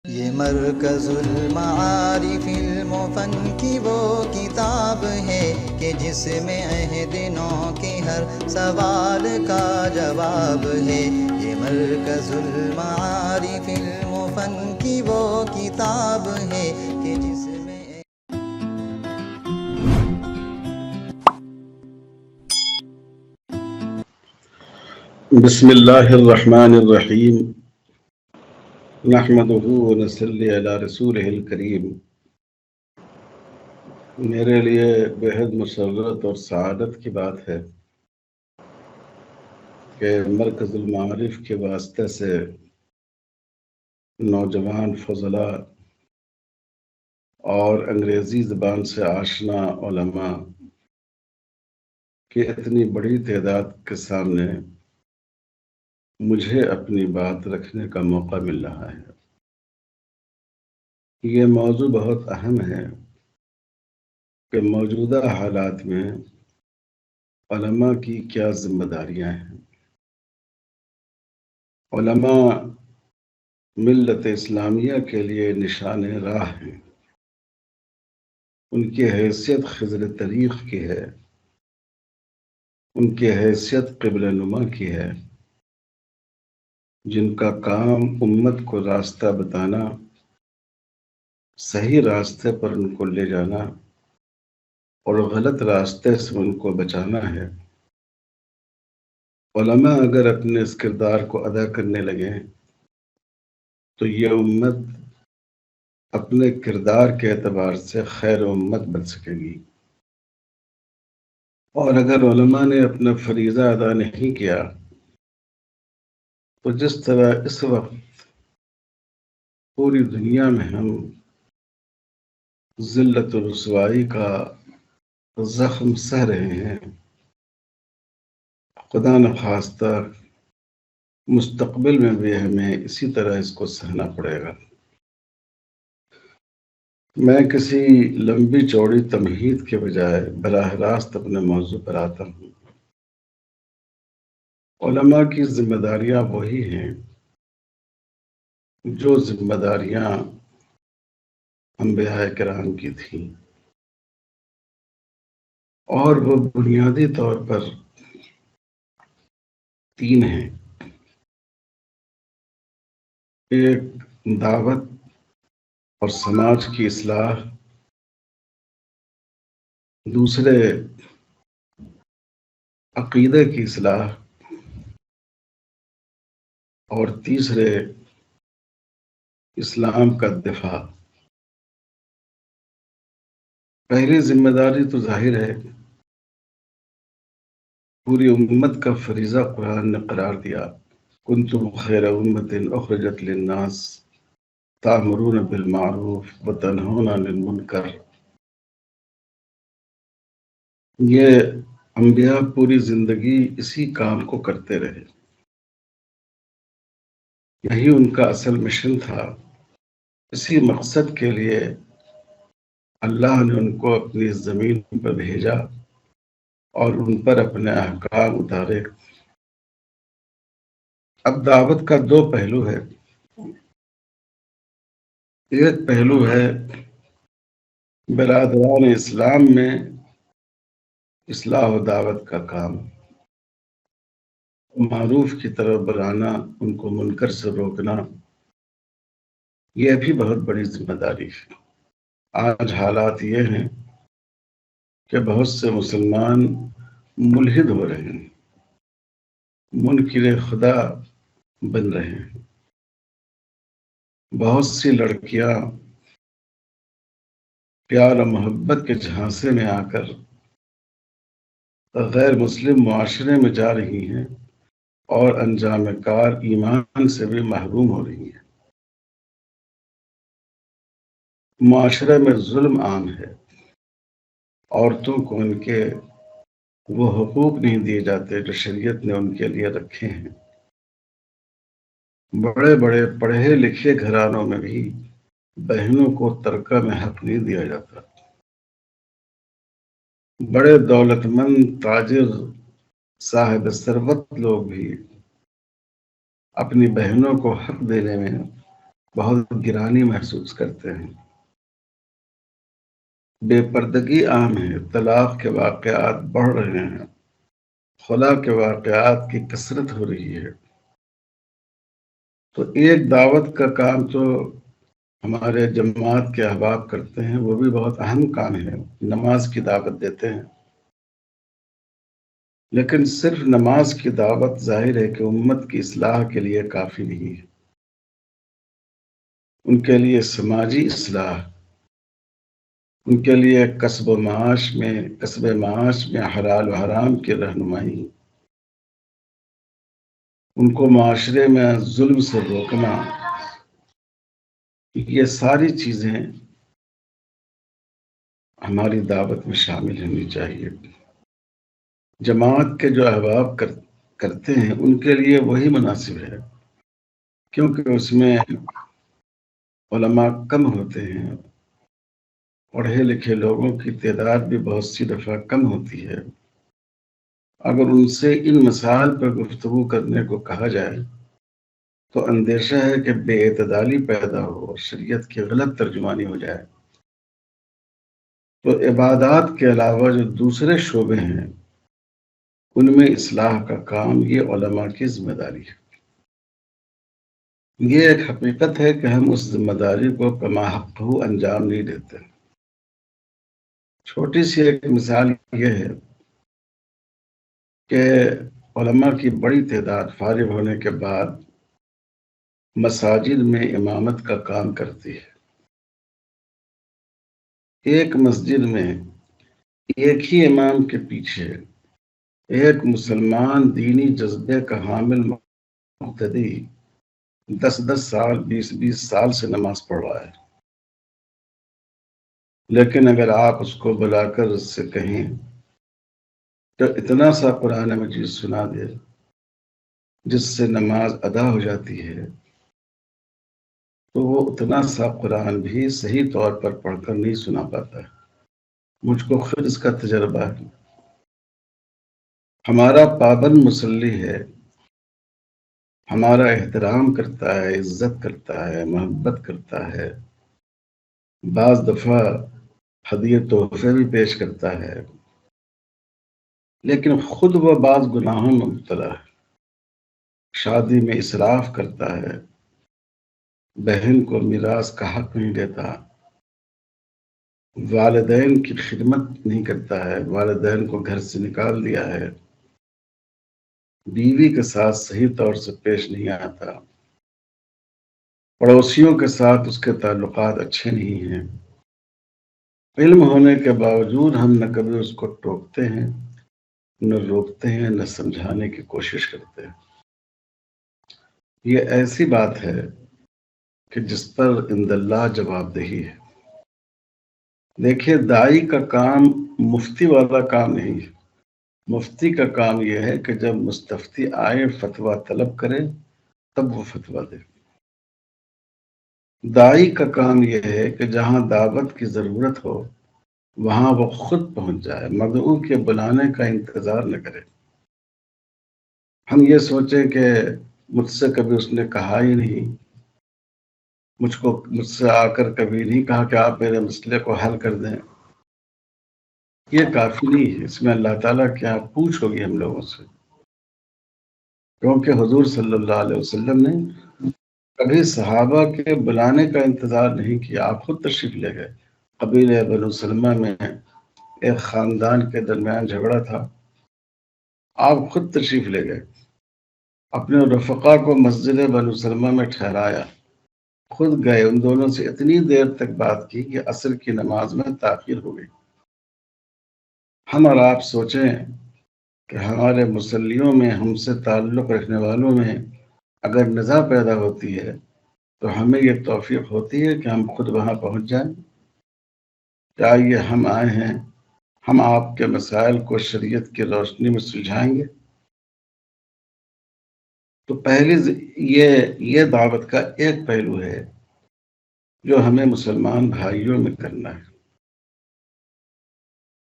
یہ مرکز المعارف المفن کی وہ کتاب ہے کہ جس میں عہد نو کے ہر سوال کا جواب ہے۔ یہ مرکز المعارف المفن کی وہ کتاب ہے کہ جس میں بسم اللہ الرحمن الرحیم نحمدہ ونصلی علی رسولہ الکریم۔ میرے لیے بہت مسرت اور سعادت کی بات ہے کہ مرکز المعارف کے واسطے سے نوجوان فضلاء اور انگریزی زبان سے آشنا علماء کی اتنی بڑی تعداد کے سامنے مجھے اپنی بات رکھنے کا موقع مل رہا ہے۔ یہ موضوع بہت اہم ہے کہ موجودہ حالات میں علماء کی کیا ذمہ داریاں ہیں۔ علماء ملت اسلامیہ کے لیے نشان راہ ہیں۔ ان کی حیثیت خضر طریق کی ہے، ان کی حیثیت قبلہ نما کی ہے، جن کا کام امت کو راستہ بتانا، صحیح راستے پر ان کو لے جانا اور غلط راستے سے ان کو بچانا ہے۔ علماء اگر اپنے اس کردار کو ادا کرنے لگیں تو یہ امت اپنے کردار کے اعتبار سے خیر امت بن سکے گی، اور اگر علماء نے اپنا فریضہ ادا نہیں کیا تو جس طرح اس وقت پوری دنیا میں ہم ذلت و رسوائی کا زخم سہ رہے ہیں، خدا نخواستہ مستقبل میں بھی ہمیں اسی طرح اس کو سہنا پڑے گا۔ میں کسی لمبی چوڑی تمہید کے بجائے براہ راست اپنے موضوع پر آتا ہوں۔ علماء کی ذمہ داریاں وہی ہیں جو ذمہ داریاں انبیاء کرام کی تھیں، اور وہ بنیادی طور پر تین ہیں۔ ایک، دعوت اور سماج کی اصلاح، دوسرے عقیدے کی اصلاح، اور تیسرے اسلام کا دفاع۔ پہلی ذمہ داری تو ظاہر ہے، پوری امت کا فریضہ قرآن نے قرار دیا، کنتم خیر امت اخرجت للناس تأمرون بالمعروف وتنہون عن المنکر۔ یہ انبیاء پوری زندگی اسی کام کو کرتے رہے، یہی ان کا اصل مشن تھا۔ اسی مقصد کے لیے اللہ نے ان کو اپنی زمین پر بھیجا اور ان پر اپنے احکام اتارے۔ اب دعوت کا دو پہلو ہے۔ ایک پہلو ہے برادران اسلام میں اصلاح و دعوت کا کام، معروف کی طرف بلانا، ان کو منکر سے روکنا، یہ بھی بہت بڑی ذمہ داری ہے۔ آج حالات یہ ہیں کہ بہت سے مسلمان ملحد ہو رہے ہیں، منکر خدا بن رہے ہیں۔ بہت سی لڑکیاں پیار و محبت کے جھانسے میں آ کر غیر مسلم معاشرے میں جا رہی ہیں اور انجام کار ایمان سے بھی محروم ہو رہی ہیں۔ معاشرے میں ظلم عام ہے، عورتوں کو ان کے وہ حقوق نہیں دیے جاتے جو شریعت نے ان کے لیے رکھے ہیں۔ بڑے بڑے پڑھے لکھے گھرانوں میں بھی بہنوں کو ترکہ میں حق نہیں دیا جاتا۔ بڑے دولت مند تاجر صاحب ثروت لوگ بھی اپنی بہنوں کو حق دینے میں بہت گرانی محسوس کرتے ہیں۔ بے پردگی عام ہے، طلاق کے واقعات بڑھ رہے ہیں، خلا کے واقعات کی کثرت ہو رہی ہے۔ تو ایک دعوت کا کام تو ہمارے جماعت کے احباب کرتے ہیں، وہ بھی بہت اہم کام ہے، نماز کی دعوت دیتے ہیں۔ لیکن صرف نماز کی دعوت ظاہر ہے کہ امت کی اصلاح کے لیے کافی نہیں ہے۔ ان کے لیے سماجی اصلاح، ان کے لیے کسب معاش میں حلال و حرام کی رہنمائی، ان کو معاشرے میں ظلم سے روکنا، یہ ساری چیزیں ہماری دعوت میں شامل ہونی چاہیے۔ جماعت کے جو احباب کرتے ہیں ان کے لیے وہی مناسب ہے، کیونکہ اس میں علماء کم ہوتے ہیں، پڑھے لکھے لوگوں کی تعداد بھی بہت سی دفعہ کم ہوتی ہے۔ اگر ان سے ان مسائل پر گفتگو کرنے کو کہا جائے تو اندیشہ ہے کہ بے اعتدالی پیدا ہو اور شریعت کی غلط ترجمانی ہو جائے۔ تو عبادات کے علاوہ جو دوسرے شعبے ہیں ان میں اصلاح کا کام یہ علماء کی ذمہ داری ہے۔ یہ ایک حقیقت ہے کہ ہم اس ذمہ داری کو کما حق انجام نہیں دیتے۔ چھوٹی سی ایک مثال یہ ہے کہ علماء کی بڑی تعداد فارغ ہونے کے بعد مساجد میں امامت کا کام کرتی ہے۔ ایک مسجد میں ایک ہی امام کے پیچھے ایک مسلمان دینی جذبے کا حامل مقتدی 10 سال 20 سال سے نماز پڑھ رہا ہے، لیکن اگر آپ اس کو بلا کر اس سے کہیں تو اتنا سا قرآن مجید سنا دے جس سے نماز ادا ہو جاتی ہے، تو وہ اتنا سا قرآن بھی صحیح طور پر پڑھ کر نہیں سنا پاتا ہے۔ مجھ کو خود اس کا تجربہ ہے۔ ہمارا پابند مصلی ہے، ہمارا احترام کرتا ہے، عزت کرتا ہے، محبت کرتا ہے، بعض دفعہ ہدیے تحفے بھی پیش کرتا ہے، لیکن خود وہ بعض گناہوں میں مبتلا ہے۔ شادی میں اسراف کرتا ہے، بہن کو میراث کا حق نہیں دیتا، والدین کی خدمت نہیں کرتا ہے، والدین کو گھر سے نکال دیا ہے، بیوی کے ساتھ صحیح طور سے پیش نہیں آتا، پڑوسیوں کے ساتھ اس کے تعلقات اچھے نہیں ہیں۔ علم ہونے کے باوجود ہم نہ کبھی اس کو ٹوکتے ہیں، نہ روکتے ہیں، نہ سمجھانے کی کوشش کرتے ہیں۔ یہ ایسی بات ہے کہ جس پر عند اللہ جواب دہی ہے۔ دیکھیے، داعی کا کام مفتی والا کام نہیں ہے۔ مفتی کا کام یہ ہے کہ جب مستفتی آئے فتویٰ طلب کرے تب وہ فتویٰ دے۔ داعی کا کام یہ ہے کہ جہاں دعوت کی ضرورت ہو وہاں وہ خود پہنچ جائے، مدعو کے بلانے کا انتظار نہ کرے۔ ہم یہ سوچیں کہ مجھ سے کبھی اس نے کہا ہی نہیں، مجھ سے آ کر کبھی نہیں کہا کہ آپ میرے مسئلے کو حل کر دیں، یہ کافی نہیں ہے۔ اس میں اللہ تعالیٰ کیا پوچھ ہوگی ہم لوگوں سے، کیونکہ حضور صلی اللہ علیہ وسلم نے کبھی صحابہ کے بلانے کا انتظار نہیں کیا، آپ خود تشریف لے گئے۔ قبیلہ بنو سلمہ میں ایک خاندان کے درمیان جھگڑا تھا، آپ خود تشریف لے گئے، اپنے رفقا کو مسجد بنو سلمہ میں ٹھہرایا، خود گئے، ان دونوں سے اتنی دیر تک بات کی کہ عصر کی نماز میں تاخیر ہو گئی۔ ہم اور آپ سوچیں کہ ہمارے مسلیوں میں، ہم سے تعلق رکھنے والوں میں اگر نزاع پیدا ہوتی ہے تو ہمیں یہ توفیق ہوتی ہے کہ ہم خود وہاں پہنچ جائیں؟ کیا یہ ہم آئے ہیں، ہم آپ کے مسائل کو شریعت کی روشنی میں سلجھائیں گے؟ تو پہلی یہ دعوت کا ایک پہلو ہے جو ہمیں مسلمان بھائیوں میں کرنا ہے۔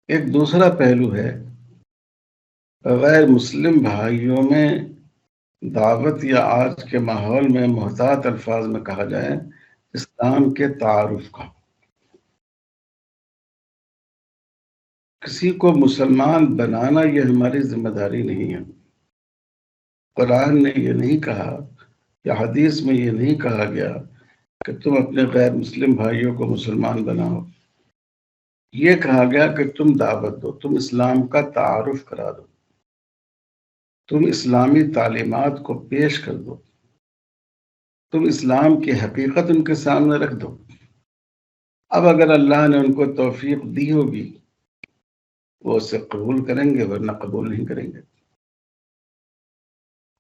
ایک دوسرا پہلو ہے غیر مسلم بھائیوں میں دعوت یا آج کے ماحول میں محتاط الفاظ میں کہا جائے اسلام کے تعارف کا۔ کسی کو مسلمان بنانا یہ ہماری ذمہ داری نہیں ہے۔ قرآن نے یہ نہیں کہا یا حدیث میں یہ نہیں کہا گیا کہ تم اپنے غیر مسلم بھائیوں کو مسلمان بناؤ۔ یہ کہا گیا کہ تم دعوت دو، تم اسلام کا تعارف کرا دو، تم اسلامی تعلیمات کو پیش کر دو، تم اسلام کی حقیقت ان کے سامنے رکھ دو۔ اب اگر اللہ نے ان کو توفیق دی ہوگی وہ اسے قبول کریں گے، ورنہ قبول نہیں کریں گے۔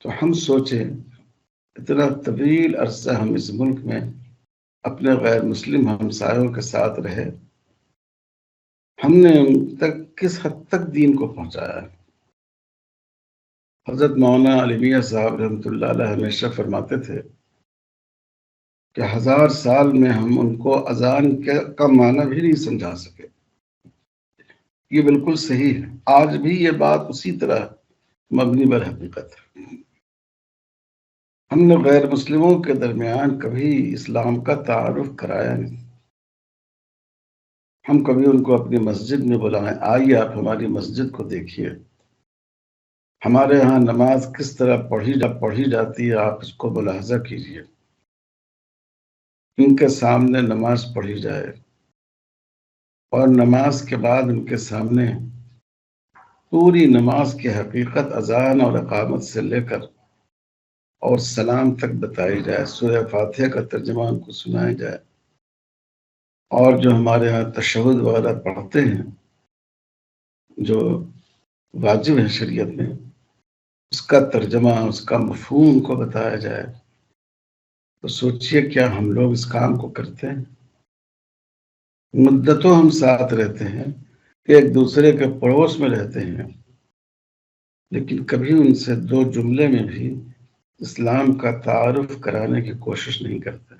تو ہم سوچیں اتنا طویل عرصہ ہم اس ملک میں اپنے غیر مسلم ہمسایوں کے ساتھ رہے، ہم نے ان تک کس حد تک دین کو پہنچایا ہے۔ حضرت مولانا علی میاں صاحب رحمۃ اللہ علیہ ہمیشہ فرماتے تھے کہ 1000 سال میں ہم ان کو اذان کا معنی بھی نہیں سمجھا سکے۔ یہ بالکل صحیح ہے، آج بھی یہ بات اسی طرح مبنی بر حقیقت ہے۔ ہم نے غیر مسلموں کے درمیان کبھی اسلام کا تعارف کرایا نہیں۔ ہم کبھی ان کو اپنی مسجد میں بلائیں، آئیے آپ ہماری مسجد کو دیکھیے، ہمارے ہاں نماز کس طرح پڑھی جاتی ہے، آپ اس کو ملاحظہ کیجیے۔ ان کے سامنے نماز پڑھی جائے اور نماز کے بعد ان کے سامنے پوری نماز کی حقیقت اذان اور اقامت سے لے کر اور سلام تک بتائی جائے، سورہ فاتحہ کا ترجمہ ان کو سنایا جائے، اور جو ہمارے ہاں تشہد وغیرہ پڑھتے ہیں جو واجب ہے شریعت میں، اس کا ترجمہ، اس کا مفہوم ان کو بتایا جائے۔ تو سوچئے کیا ہم لوگ اس کام کو کرتے ہیں؟ مدتوں ہم ساتھ رہتے ہیں، ایک دوسرے کے پڑوس میں رہتے ہیں، لیکن کبھی ان سے 2 جملے میں بھی اسلام کا تعارف کرانے کی کوشش نہیں کرتے۔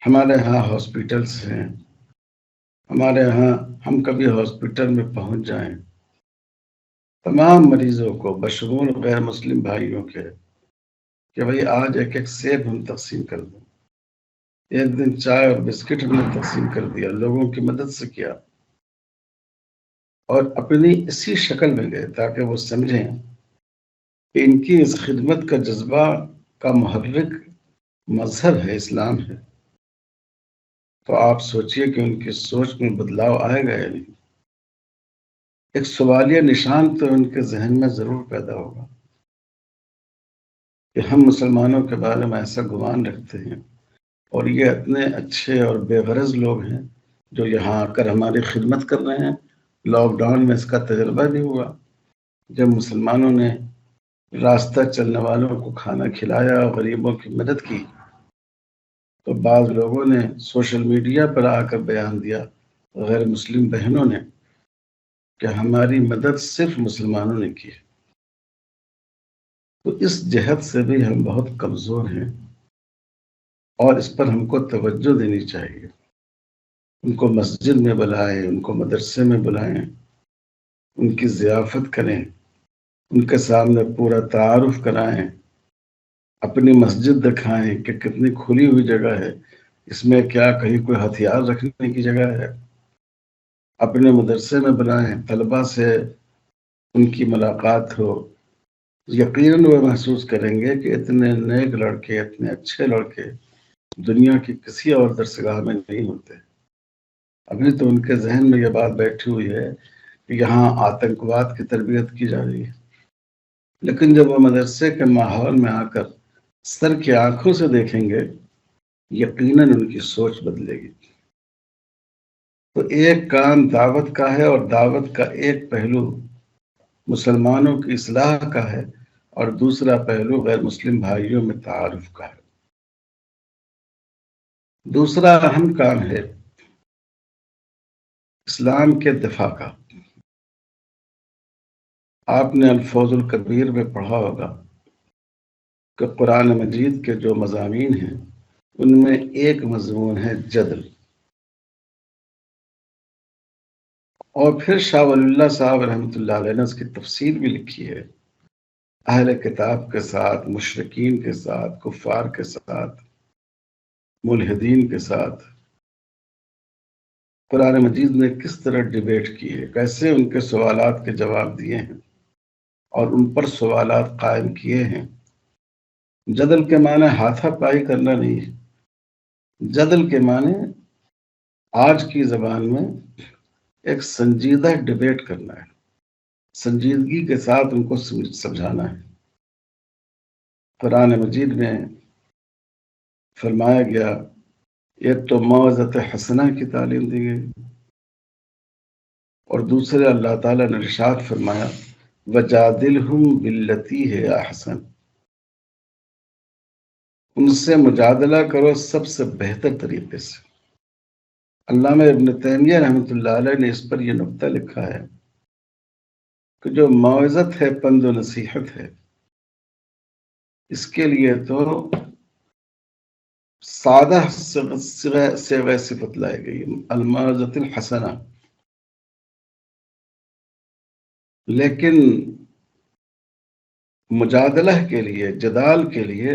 ہمارے ہاں ہاسپٹلس ہیں، ہمارے ہاں ہم کبھی ہاسپٹل میں پہنچ جائیں، تمام مریضوں کو بشمول غیر مسلم بھائیوں کے کہ بھئی آج ایک سیب ہم تقسیم کر دیں، ایک دن چائے اور بسکٹ ہم نے تقسیم کر دیا، لوگوں کی مدد سے کیا، اور اپنی اسی شکل میں گئے تاکہ وہ سمجھیں کہ ان کی اس خدمت کا جذبہ کا محرک مذہب ہے، اسلام ہے۔ تو آپ سوچئے کہ ان کی سوچ میں بدلاؤ آئے گا یا نہیں؟ ایک سوالیہ نشان تو ان کے ذہن میں ضرور پیدا ہوگا کہ ہم مسلمانوں کے بارے میں ایسا گمان رکھتے ہیں، اور یہ اتنے اچھے اور بے غرض لوگ ہیں جو یہاں آ کر ہماری خدمت کر رہے ہیں۔ لاک ڈاؤن میں اس کا تجربہ بھی ہوا، جب مسلمانوں نے راستہ چلنے والوں کو کھانا کھلایا اور غریبوں کی مدد کی، تو بعض لوگوں نے سوشل میڈیا پر آ کر بیان دیا، غیر مسلم بہنوں نے، کہ ہماری مدد صرف مسلمانوں نے کی۔ تو اس جہت سے بھی ہم بہت کمزور ہیں، اور اس پر ہم کو توجہ دینی چاہیے۔ ان کو مسجد میں بلائیں، ان کو مدرسے میں بلائیں، ان کی ضیافت کریں، ان کے سامنے پورا تعارف کرائیں، اپنی مسجد دکھائیں کہ کتنی کھلی ہوئی جگہ ہے، اس میں کیا کہیں کوئی ہتھیار رکھنے کی جگہ ہے۔ اپنے مدرسے میں بلائیں، طلبہ سے ان کی ملاقات ہو، یقیناً وہ محسوس کریں گے کہ اتنے نیک لڑکے، اتنے اچھے لڑکے دنیا کی کسی اور درسگاہ میں نہیں ہوتے۔ ابھی تو ان کے ذہن میں یہ بات بیٹھی ہوئی ہے کہ یہاں آتنکواد کی تربیت کی جا رہی ہے، لیکن جب وہ مدرسے کے ماحول میں آ کر سر کی آنکھوں سے دیکھیں گے، یقیناً ان کی سوچ بدلے گی۔ تو ایک کام دعوت کا ہے، اور دعوت کا ایک پہلو مسلمانوں کی اصلاح کا ہے، اور دوسرا پہلو غیر مسلم بھائیوں میں تعارف کا ہے۔ دوسرا اہم کام ہے اسلام کے دفاع کا۔ آپ نے الفوظ الکبیر میں پڑھا ہوگا کہ قرآن مجید کے جو مضامین ہیں ان میں ایک مضمون ہے جدل، اور پھر شاہ ولی اللہ صاحب رحمۃ اللہ علیہ نے اس کی تفسیر بھی لکھی ہے اہل کتاب کے ساتھ، مشرکین کے ساتھ، کفار کے ساتھ، ملحدین کے ساتھ قرآن مجید نے کس طرح ڈیبیٹ کی ہے، کیسے ان کے سوالات کے جواب دیے ہیں اور ان پر سوالات قائم کیے ہیں۔ جدل کے معنی ہاتھا پائی کرنا نہیں ہے، جدل کے معنی آج کی زبان میں ایک سنجیدہ ڈیبیٹ کرنا ہے، سنجیدگی کے ساتھ ان کو سمجھانا ہے۔ قرآن مجید میں فرمایا گیا، ایک تو موعظت حسنہ کی تعلیم دی گئی، اور دوسرے اللہ تعالیٰ نے ارشاد فرمایا وَجَادِلْهُمْ بِالَّتِي هِيَ أَحْسَنُ، ان سے مجادلہ کرو سب سے بہتر طریقے سے۔ علامہ ابن تیمیہ رحمۃ اللہ علیہ نے اس پر یہ نقطہ لکھا ہے کہ جو موعظت ہے، پند و نصیحت ہے، اس کے لیے تو سادہ صیغہ صفت لائی گئی، الموعظۃ الحسنہ، لیکن مجادلہ کے لیے، جدال کے لیے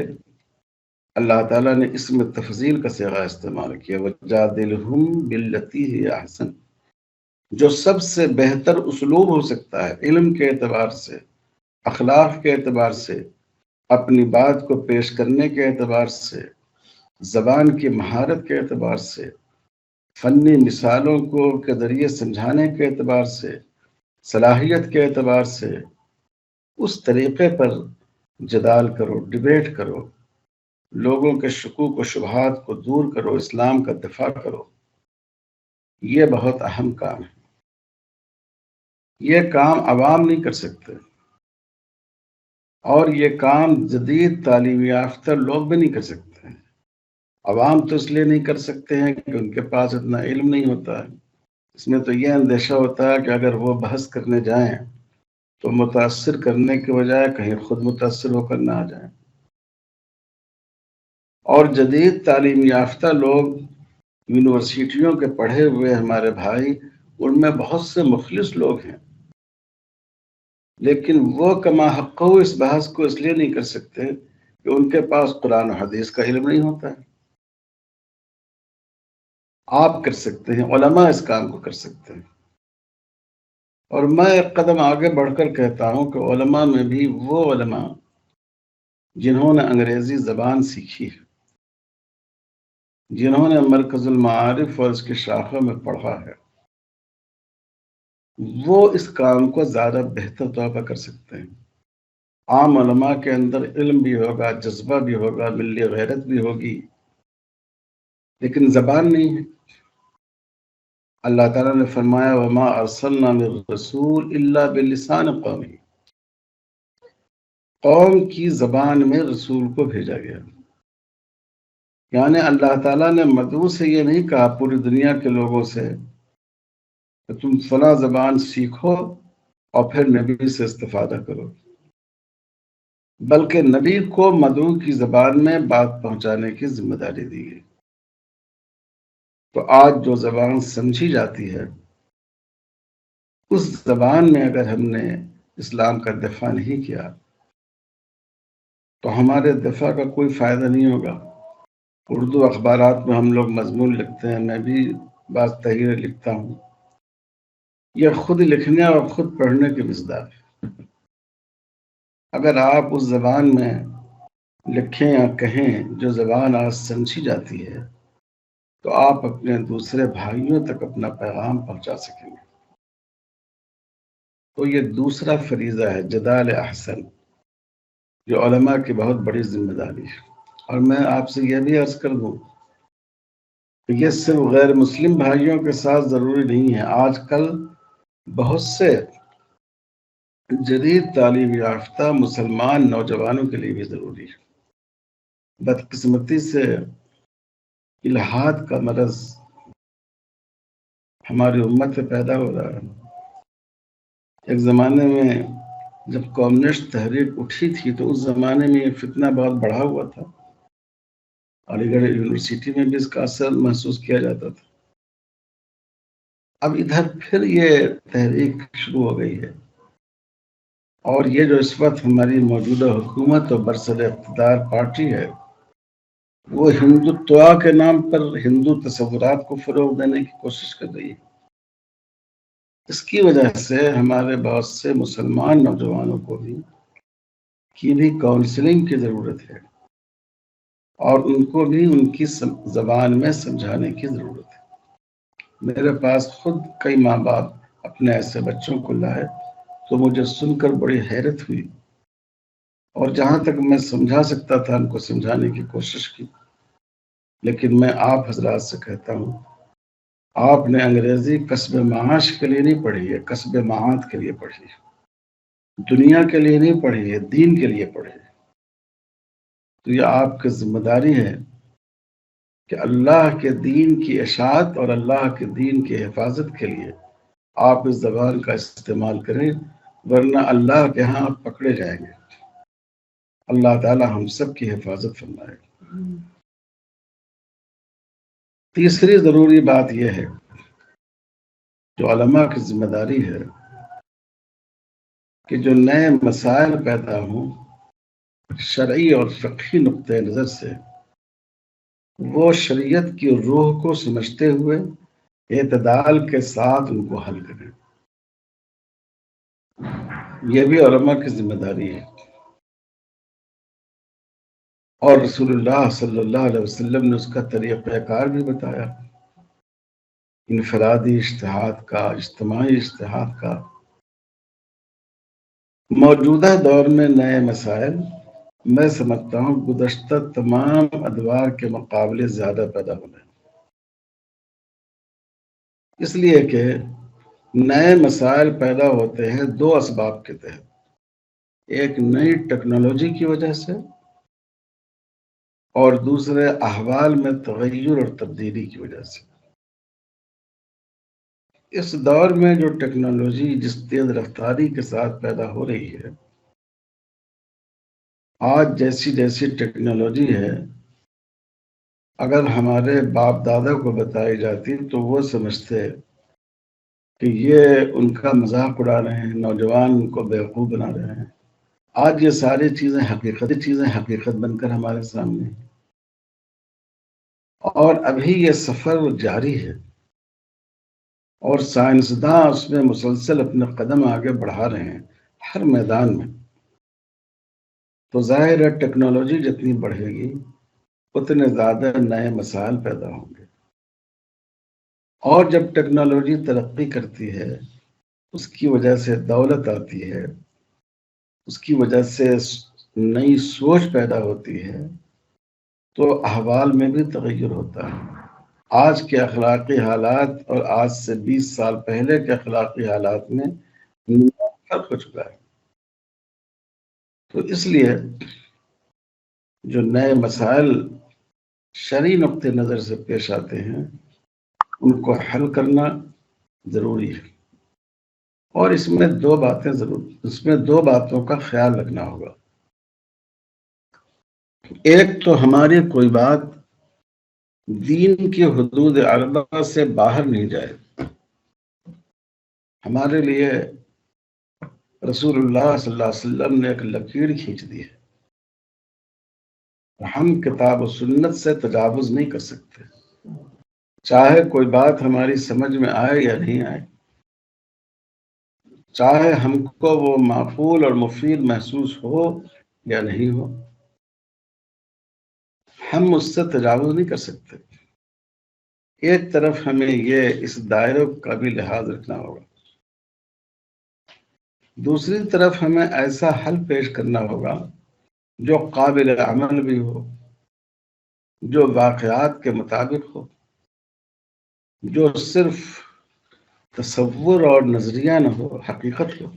اللہ تعالیٰ نے اس میں تفضیل کا صیغہ استعمال کیا، وَجَادِلْهُمْ بِالَّتِي هِيَ أَحْسَنُ، جو سب سے بہتر اسلوب ہو سکتا ہے، علم کے اعتبار سے، اخلاق کے اعتبار سے، اپنی بات کو پیش کرنے کے اعتبار سے، زبان کی مہارت کے اعتبار سے، فنی مثالوں کے ذریعے سمجھانے کے اعتبار سے، صلاحیت کے اعتبار سے، اس طریقے پر جدال کرو، ڈیبیٹ کرو، لوگوں کے شکوک و شبہات کو دور کرو، اسلام کا دفاع کرو۔ یہ بہت اہم کام ہے، یہ کام عوام نہیں کر سکتے، اور یہ کام جدید تعلیم یافتہ لوگ بھی نہیں کر سکتے ہیں۔ عوام تو اس لیے نہیں کر سکتے ہیں کہ ان کے پاس اتنا علم نہیں ہوتا ہے، اس میں تو یہ اندیشہ ہوتا ہے کہ اگر وہ بحث کرنے جائیں تو متاثر کرنے کے بجائے کہیں خود متاثر ہو کر نہ آ جائیں۔ اور جدید تعلیم یافتہ لوگ، یونیورسٹیوں کے پڑھے ہوئے ہمارے بھائی، ان میں بہت سے مخلص لوگ ہیں، لیکن وہ کما حق اس بحث کو اس لیے نہیں کر سکتے کہ ان کے پاس قرآن و حدیث کا علم نہیں ہوتا ہے۔ آپ کر سکتے ہیں، علماء اس کام کو کر سکتے ہیں، اور میں ایک قدم آگے بڑھ کر کہتا ہوں کہ علماء میں بھی وہ علماء جنہوں نے انگریزی زبان سیکھی ہے، جنہوں نے مرکز المعارف اور اس کی شاخوں میں پڑھا ہے، وہ اس کام کو زیادہ بہتر طور پر کر سکتے ہیں۔ عام علماء کے اندر علم بھی ہوگا، جذبہ بھی ہوگا، ملی غیرت بھی ہوگی، لیکن زبان نہیں ہے۔ اللہ تعالیٰ نے فرمایا وَمَا أَرْسَلْنَا مِن رَّسُولٍ إِلَّا بِلِسَانِ قَوْمِهِ، قوم کی زبان میں رسول کو بھیجا گیا، یعنی اللہ تعالیٰ نے مدعو سے یہ نہیں کہا پوری دنیا کے لوگوں سے کہ تم فلاں زبان سیکھو اور پھر نبی سے استفادہ کرو، بلکہ نبی کو مدعو کی زبان میں بات پہنچانے کی ذمہ داری دی گئی۔ تو آج جو زبان سمجھی جاتی ہے، اس زبان میں اگر ہم نے اسلام کا دفاع نہیں کیا تو ہمارے دفاع کا کوئی فائدہ نہیں ہوگا۔ اردو اخبارات میں ہم لوگ مضمون لکھتے ہیں، میں بھی بعض تحریریں لکھتا ہوں، یہ خود لکھنے اور خود پڑھنے کی مصداق ہے۔ اگر آپ اس زبان میں لکھیں یا کہیں جو زبان آج سمجھی جاتی ہے تو آپ اپنے دوسرے بھائیوں تک اپنا پیغام پہنچا سکیں گے۔ تو یہ دوسرا فریضہ ہے، جدال احسن، جو علماء کی بہت بڑی ذمہ داری ہے۔ اور میں آپ سے یہ بھی عرض کر دوں کہ یہ صرف غیر مسلم بھائیوں کے ساتھ ضروری نہیں ہے، آج کل بہت سے جدید تعلیم یافتہ مسلمان نوجوانوں کے لیے بھی ضروری ہے۔ بدقسمتی سے الحاد کا مرض ہماری امت میں پیدا ہو رہا ہے۔ ایک زمانے میں جب کمیونسٹ تحریک اٹھی تھی تو اس زمانے میں یہ فتنہ بہت بڑھا ہوا تھا، علی گڑھ یونیورسٹی میں بھی اس کا اثر محسوس کیا جاتا تھا۔ اب ادھر پھر یہ تحریک شروع ہو گئی ہے اور یہ جو اس وقت ہماری موجودہ حکومت اور برسر اقتدار پارٹی ہے، وہ ہندوتوا کے نام پر ہندو تصورات کو فروغ دینے کی کوشش کر رہی ہے۔ اس کی وجہ سے ہمارے بہت سے مسلمان نوجوانوں کو بھی کاؤنسلنگ کی ضرورت ہے، اور ان کو بھی ان کی زبان میں سمجھانے کی ضرورت ہے۔ میرے پاس خود کئی ماں باپ اپنے ایسے بچوں کو لائے تو مجھے سن کر بڑی حیرت ہوئی، اور جہاں تک میں سمجھا سکتا تھا ان کو سمجھانے کی کوشش کی۔ لیکن میں آپ حضرات سے کہتا ہوں، آپ نے انگریزی کسب معاش کے لیے نہیں پڑھی ہے، کسب معاد کے لیے پڑھی ہے، دنیا کے لیے نہیں پڑھی ہے، دین کے لیے پڑھی ہے۔ تو یہ آپ کی ذمہ داری ہے کہ اللہ کے دین کی اشاعت اور اللہ کے دین کی حفاظت کے لیے آپ اس زبان کا استعمال کریں، ورنہ اللہ کے ہاں آپ پکڑے جائیں گے۔ اللہ تعالی ہم سب کی حفاظت فرمائے۔ تیسری ضروری بات یہ ہے جو علماء کی ذمہ داری ہے کہ جو نئے مسائل پیدا ہوں شرعی اور فقہی نقطۂ نظر سے، وہ شریعت کی روح کو سمجھتے ہوئے اعتدال کے ساتھ ان کو حل کریں۔ یہ بھی علماء کی ذمہ داری ہے، اور رسول اللہ صلی اللہ علیہ وسلم نے اس کا طریقہ کار بھی بتایا، انفرادی اجتہاد کا، اجتماعی اجتہاد کا۔ موجودہ دور میں نئے مسائل میں سمجھتا ہوں گزشتہ تمام ادوار کے مقابلے زیادہ پیدا ہونے، اس لیے کہ نئے مسائل پیدا ہوتے ہیں دو اسباب کے تحت، ایک نئی ٹیکنالوجی کی وجہ سے، اور دوسرے احوال میں تغیر اور تبدیلی کی وجہ سے۔ اس دور میں جو ٹیکنالوجی جس تیز رفتاری کے ساتھ پیدا ہو رہی ہے، آج جیسی جیسی ٹیکنالوجی ہے، اگر ہمارے باپ دادا کو بتائی جاتی تو وہ سمجھتے کہ یہ ان کا مذاق اڑا رہے ہیں، نوجوان ان کو بیوقوف بنا رہے ہیں۔ آج یہ ساری چیزیں حقیقت بن کر ہمارے سامنے ہیں، اور ابھی یہ سفر جاری ہے، اور سائنسداں اس میں مسلسل اپنے قدم آگے بڑھا رہے ہیں ہر میدان میں۔ تو ظاہر ہے ٹیکنالوجی جتنی بڑھے گی اتنے زیادہ نئے مسائل پیدا ہوں گے، اور جب ٹیکنالوجی ترقی کرتی ہے اس کی وجہ سے دولت آتی ہے، اس کی وجہ سے نئی سوچ پیدا ہوتی ہے، تو احوال میں بھی تغیر ہوتا ہے۔ آج کے اخلاقی حالات اور آج سے 20 سال پہلے کے اخلاقی حالات میں فرق ہو چکا ہے۔ تو اس لیے جو نئے مسائل شرعی نقطہ نظر سے پیش آتے ہیں ان کو حل کرنا ضروری ہے، اور اس میں دو باتوں کا خیال رکھنا ہوگا۔ ایک تو ہماری کوئی بات دین کی حدود اربعہ سے باہر نہیں جائے۔ ہمارے لیے رسول اللہ صلی اللہ علیہ وسلم نے ایک لکیر کھینچ دی ہے، ہم کتاب و سنت سے تجاوز نہیں کر سکتے، چاہے کوئی بات ہماری سمجھ میں آئے یا نہیں آئے، چاہے ہم کو وہ معقول اور مفید محسوس ہو یا نہیں ہو، ہم اس سے تجاوز نہیں کر سکتے۔ ایک طرف ہمیں یہ اس دائرے کا بھی لحاظ رکھنا ہوگا، دوسری طرف ہمیں ایسا حل پیش کرنا ہوگا جو قابل عمل بھی ہو، جو واقعات کے مطابق ہو، جو صرف تصور اور نظریہ نہ ہو، حقیقت ہو،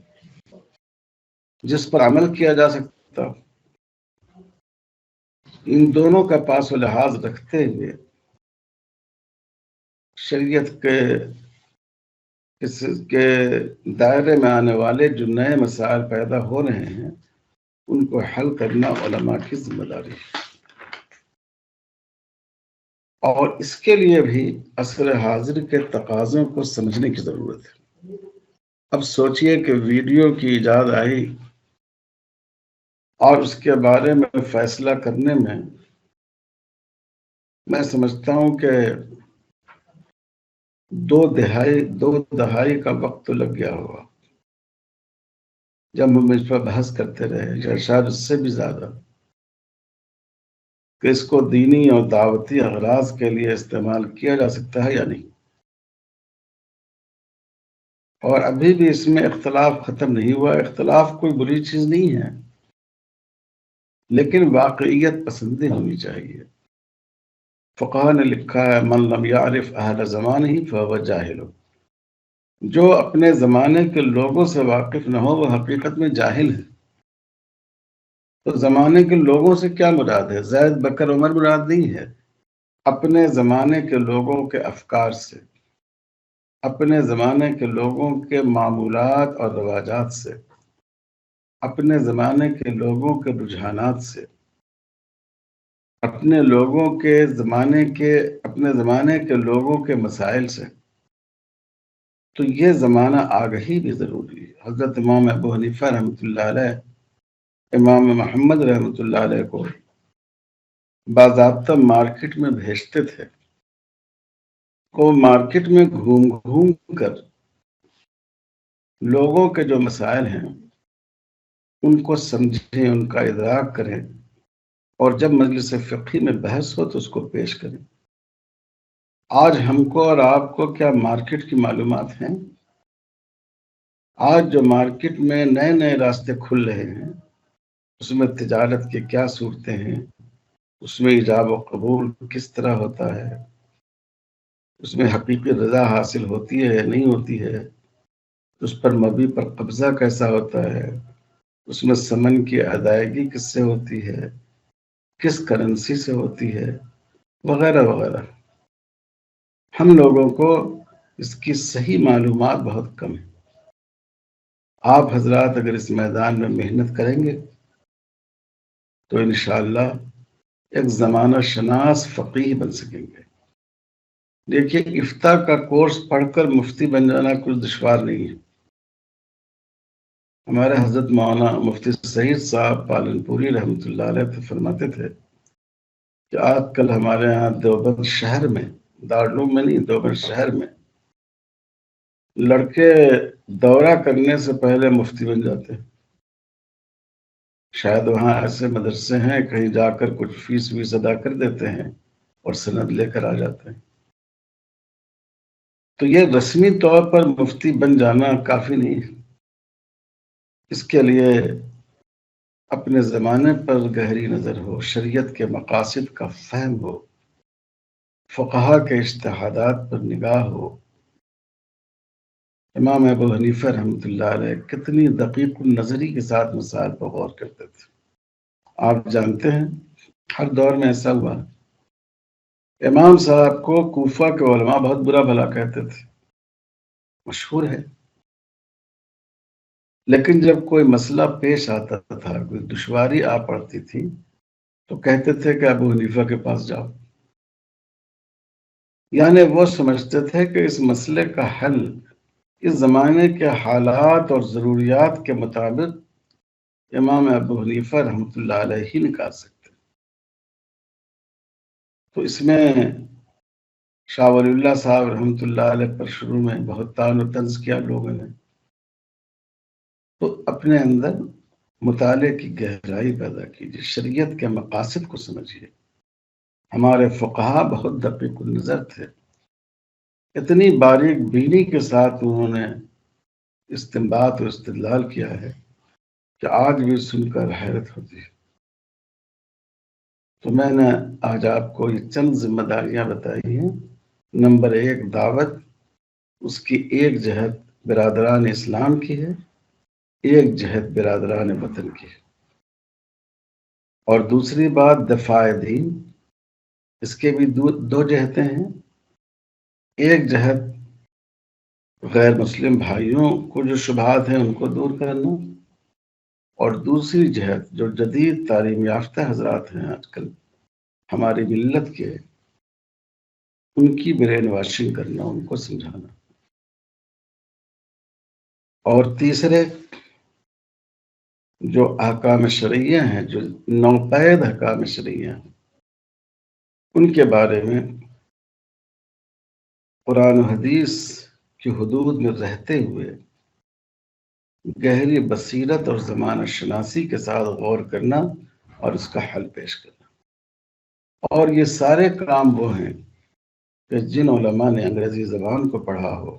جس پر عمل کیا جا سکتا ہو۔ ان دونوں کا پاس و لحاظ رکھتے ہوئے شریعت کے دائرے میں آنے والے جو نئے مسائل پیدا ہو رہے ہیں ان کو حل کرنا علماء کی ذمہ داری ہے، اور اس کے لیے بھی عصر حاضر کے تقاضوں کو سمجھنے کی ضرورت ہے۔ اب سوچئے کہ ویڈیو کی ایجاد آئی اور اس کے بارے میں فیصلہ کرنے میں سمجھتا ہوں کہ دو دہائی کا وقت تو لگ گیا ہوگا جب ہم اس پر بحث کرتے رہے، یا شاید اس سے بھی زیادہ، کہ اس کو دینی اور دعوتی اغراض کے لیے استعمال کیا جا سکتا ہے یا نہیں۔ اور ابھی بھی اس میں اختلاف ختم نہیں ہوا۔ اختلاف کوئی بری چیز نہیں ہے، لیکن واقعیت پسندی ہونی چاہیے۔ فقہ نے لکھا ہے من لم یعرف اہل زمانہ فہو جاہل، جو اپنے زمانے کے لوگوں سے واقف نہ ہو وہ حقیقت میں جاہل ہے۔ تو زمانے کے لوگوں سے کیا مراد ہے؟ زید بکر عمر مراد نہیں ہے، اپنے زمانے کے لوگوں کے افکار سے، اپنے زمانے کے لوگوں کے معمولات اور رواجات سے، اپنے زمانے کے لوگوں کے رجحانات سے، اپنے زمانے کے لوگوں کے مسائل سے۔ تو یہ زمانہ آگہی بھی ضروری ہے۔ حضرت امام ابو حنیفہ رحمۃ اللہ علیہ امام محمد رحمۃ اللہ علیہ کو باضابطہ مارکیٹ میں بھیجتے تھے، وہ مارکیٹ میں گھوم گھوم کر لوگوں کے جو مسائل ہیں ان کو سمجھیں، ان کا ادراک کریں، اور جب مجلس فقہی میں بحث ہو تو اس کو پیش کریں۔ آج ہم کو اور آپ کو کیا مارکیٹ کی معلومات ہیں؟ آج جو مارکیٹ میں نئے نئے راستے کھل رہے ہیں، اس میں تجارت کی کیا صورتیں ہیں، اس میں ایجاب و قبول کس طرح ہوتا ہے، اس میں حقیقی رضا حاصل ہوتی ہے یا نہیں ہوتی ہے، اس پر مبی پر قبضہ کیسا ہوتا ہے، اس میں ثمن کی ادائیگی کس سے ہوتی ہے، کس کرنسی سے ہوتی ہے، وغیرہ وغیرہ۔ ہم لوگوں کو اس کی صحیح معلومات بہت کم ہے۔ آپ حضرات اگر اس میدان میں محنت کریں گے تو انشاءاللہ ایک زمانہ شناس فقیہ بن سکیں گے۔ دیکھیے، افتاء کا کورس پڑھ کر مفتی بن جانا کچھ دشوار نہیں ہے۔ ہمارے حضرت مولانا مفتی سعید صاحب پالن پوری رحمۃ اللہ علیہ تو فرماتے تھے کہ آج کل ہمارے ہاں دیوبند شہر میں، دارالعلوم میں نہیں، دیوبند شہر میں لڑکے دورہ کرنے سے پہلے مفتی بن جاتے ہیں۔ شاید وہاں ایسے مدرسے ہیں کہیں جا کر کچھ فیس ویس ادا کر دیتے ہیں اور سند لے کر آ جاتے ہیں۔ تو یہ رسمی طور پر مفتی بن جانا کافی نہیں ہے۔ اس کے لیے اپنے زمانے پر گہری نظر ہو، شریعت کے مقاصد کا فہم ہو، فقہا کے اجتہادات پر نگاہ ہو۔ امام ابو حنیفہ رحمۃ اللہ علیہ کتنی دقیق النظری کے ساتھ مسائل پر غور کرتے تھے۔ آپ جانتے ہیں ہر دور میں ایسا ہوا، امام صاحب کو کوفہ کے علماء بہت برا بھلا کہتے تھے، مشہور ہے۔ لیکن جب کوئی مسئلہ پیش آتا تھا، کوئی دشواری آ پڑتی تھی، تو کہتے تھے کہ ابو حنیفہ کے پاس جاؤ۔ یعنی وہ سمجھتے تھے کہ اس مسئلے کا حل اس زمانے کے حالات اور ضروریات کے مطابق امام ابو حنیفہ رحمۃ اللہ علیہ ہی نکال سکتے۔ تو اس میں شاہ ولی اللہ صاحب رحمۃ اللہ علیہ پر شروع میں بہت طعن و طنز کیا لوگوں نے، تو اپنے اندر مطالعے کی گہرائی پیدا کیجیے، شریعت کے مقاصد کو سمجھیے۔ ہمارے فقہا بہت دقیق النظر تھے، اتنی باریک بینی کے ساتھ انہوں نے استنباط اور استدلال کیا ہے کہ آج بھی سن کر حیرت ہوتی ہے۔ تو میں نے آج آپ کو یہ چند ذمہ داریاں بتائی ہیں۔ نمبر 1، دعوت، اس کی ایک جہت برادران اسلام کی ہے، ایک جہت برادران وطن کی ہے، اور دوسری بات دفاع دین، اس کے بھی دو جہتیں ہیں۔ ایک جہت غیر مسلم بھائیوں کو جو شبہات ہیں ان کو دور کرنا، اور دوسری جہت جو جدید تعلیم یافتہ حضرات ہیں آج کل ہماری ملت کے، ان کی برین واشنگ کرنا، ان کو سمجھانا۔ اور تیسرے جو احکام شرعیہ ہیں، جو نوپید احکام شرعیہ ہیں، ان کے بارے میں قرآن و حدیث کی حدود میں رہتے ہوئے گہری بصیرت اور زمانہ شناسی کے ساتھ غور کرنا اور اس کا حل پیش کرنا۔ اور یہ سارے کام وہ ہیں کہ جن علماء نے انگریزی زبان کو پڑھا ہو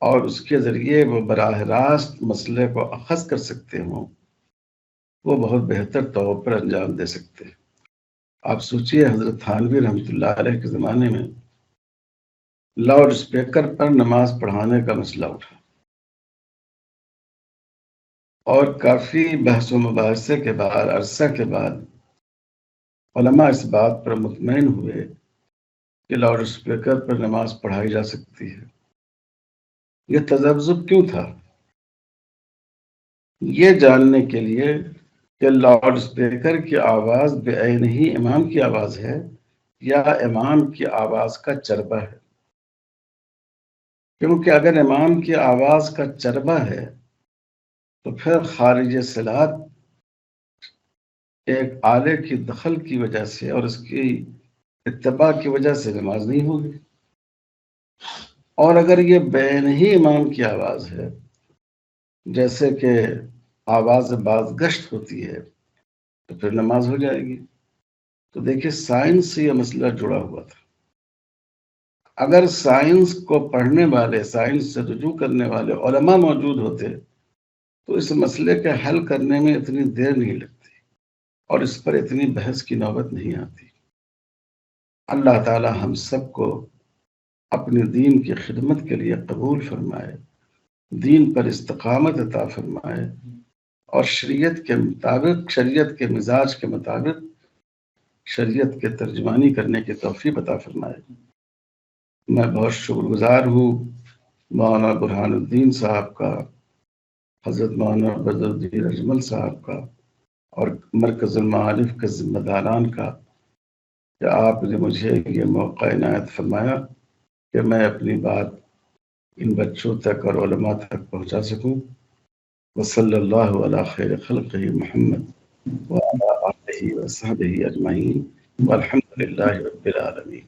اور اس کے ذریعے وہ براہ راست مسئلے کو اخذ کر سکتے ہوں، وہ بہت بہتر طور پر انجام دے سکتے ہیں۔ آپ سوچئے حضرت تھانوی رحمۃ اللہ علیہ کے زمانے میں لاؤڈ اسپیکر پر نماز پڑھانے کا مسئلہ اٹھا، اور کافی بحث و مباحثے کے بعد، عرصہ کے بعد، علماء اس بات پر مطمئن ہوئے کہ لاؤڈ اسپیکر پر نماز پڑھائی جا سکتی ہے۔ یہ تذبذب کیوں تھا؟ یہ جاننے کے لیے کہ لاؤڈ اسپیکر کی آواز بعین ہی امام کی آواز ہے یا امام کی آواز کا چربہ ہے۔ کیونکہ اگر امام کی آواز کا چربہ ہے تو پھر خارج صلاۃ ایک آلے کی دخل کی وجہ سے اور اس کی اتباع کی وجہ سے نماز نہیں ہوگی، اور اگر یہ بعین ہی امام کی آواز ہے، جیسے کہ آواز بازگشت ہوتی ہے، تو پھر نماز ہو جائے گی۔ تو دیکھیں سائنس سے یہ مسئلہ جڑا ہوا تھا۔ اگر سائنس کو پڑھنے والے، سائنس سے رجوع کرنے والے علماء موجود ہوتے تو اس مسئلے کے حل کرنے میں اتنی دیر نہیں لگتی اور اس پر اتنی بحث کی نوبت نہیں آتی۔ اللہ تعالی ہم سب کو اپنے دین کی خدمت کے لیے قبول فرمائے، دین پر استقامت عطا فرمائے، اور شریعت کے مطابق، شریعت کے مزاج کے مطابق شریعت کے ترجمانی کرنے کی توفیق عطا فرمائے۔ میں بہت شکر گزار ہوں مولانا برہان الدین صاحب کا، حضرت مولانا بدر الدین اجمل صاحب کا، اور مرکز المعارف کے ذمہ داران کا کہ آپ نے مجھے یہ موقع عنایت فرمایا کہ میں اپنی بات ان بچوں تک اور علماء تک پہنچا سکوں۔ وصلی اللہ علی خیر خلقہ محمد وعلی آلہ وصحبہ اجمعین والحمد للہ رب العالمین۔